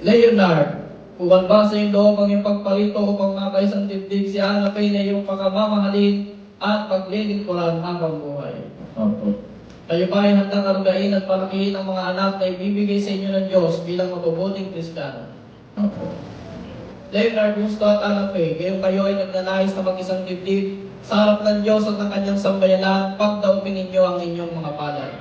Leonard, kung ba sa iyong loob ang iyong pagparito upang makaisang dibdib si hanapin na iyong pagkamamahalin at paglilingkuran habang buhay. Opo. Kayo ba ay handang arugain at palakihin ang mga anak na ibibigay sa inyo ng Diyos bilang mabubuting Kristiyano? Opo. Leonard, gusto at hanapin, ngayon kayo ay nagnanais na mag-isang dibdib sa harap ng Diyos at ng kanyang sambayanan, pagdaupin ninyo ang inyong mga palad.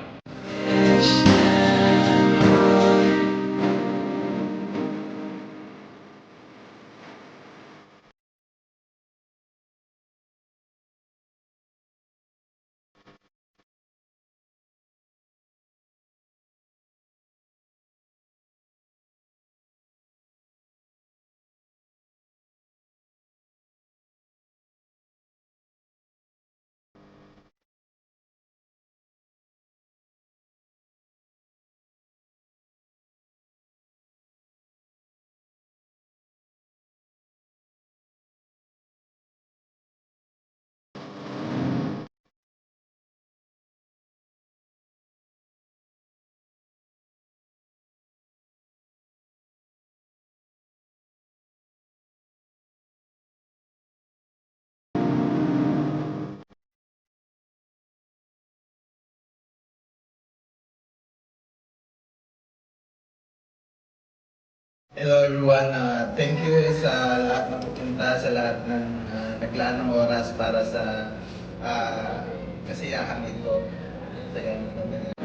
Hello everyone, thank you sa lahat ng pupunta, sa lahat ng naglaan ng oras para sa kasiyahan ito. Sa ganun.